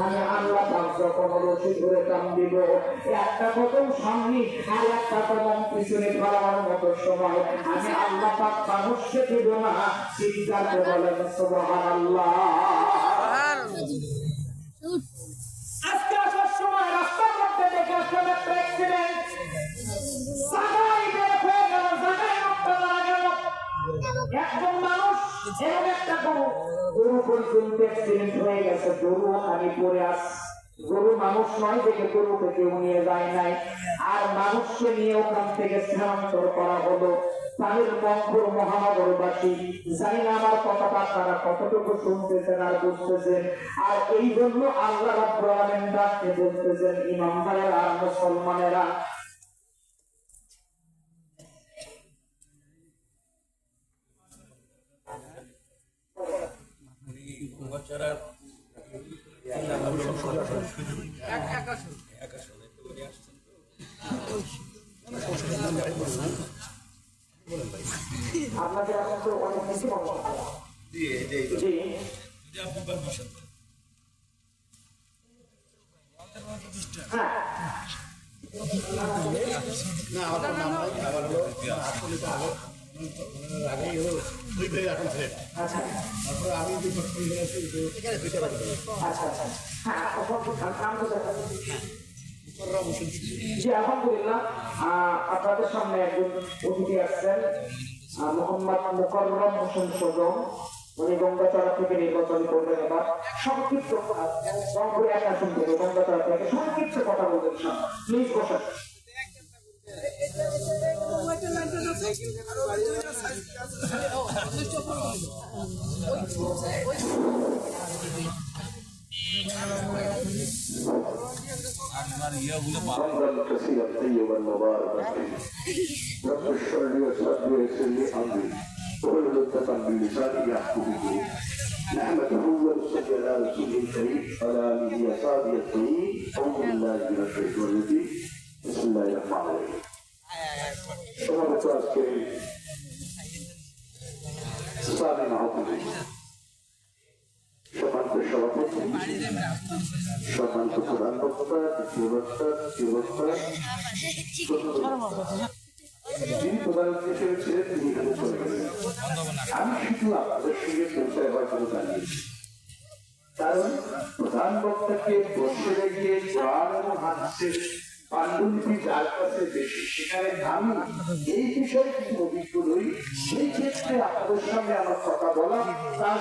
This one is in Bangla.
আমি আল্লাহ পাক যখন রশি ধরে টান দিব, একটা কদম সামনে আর একটা কদম পিছনে ফেলার মতো সময় আমি আল্লাহ পাক মানুষকে দিব না। চিৎকার করে বলেন সুবহানাল্লাহ। আজকে আসার সময় রাস্তার মধ্যে দেখে আসলাম একটা অ্যাক্সিডেন্ট, জায়গায় বের হয়ে গেল, জায়গায় রক্ত মারা গেল। একজন মানুষ এমন একটা গরু পর্যন্ত অ্যাক্সিডেন্ট হয়ে গেছে, গরু আমি পড়ে আসছি। গরু মানুষ নয় দেখে গরুকে কেউ নিয়ে যায় নাই, আর মানুষকে নিয়ে ওখান থেকে স্থানান্তর করা হলো। তাদের মঙ্গল মহানগরবাসী, জানি না আমার কথাটা তারা কতটুকু শুনতেছেন আর বুঝতেছেন। আর এই জন্য আল্লাহ রাব্বুল আলামিন ডাকতে বলতেছেন, ইমানদারেরা আর মুসলমানেরা, আপনাদের এখন তো অনেক বেশি মনে হয়। আলহামদুলিল্লাহ, আপনাদের সামনে একজন অতিথি আসছেন, মোহাম্মদ মুকাররম হোসেন সুজন। উনি গঙ্গাচড়া থেকে নির্বাচন করবেন। এবার সংক্ষিপ্ত রংপুরে এক আসন থেকে গঙ্গাচড়া থেকে সংক্ষিপ্ত কথা বলবেন। প্লিজ বসেন। رمضان كثيرا طيبا مباركا رب اشرح لي وصدري ويسر لي امري واحلل عقدة من لساني يفقهوا قولي نحمده ونصلي على رسوله الكريم وعلى اله وصحبه الطيبين اعوذ بالله من الشيطان الرجيم بسم الله الرحمن الرحيم সম্মানিত আজকে ইসলামী মাহফিল সম্মানিত সভাপতি, সম্মানিত প্রধান বক্তা, দ্বিতীয় বক্তা, তৃতীয় বক্তা, যিনি প্রধান হিসেবে ছিলেন তিনি এখানে চলে গেলেন। আমি শুধু আপনাদের সঙ্গে পরিচয় হওয়ার জন্য জানিয়েছি, কারণ প্রধান বক্তাকে বসে রেখে কোরআন এবং হাদিসের পাণ্ডুলিপি যার কাছে বেশি, সেখানে আমি এই বিষয়ে কিছু অভিজ্ঞ নই। সেই ক্ষেত্রে আপনাদের সামনে আমার কথা বলা, তার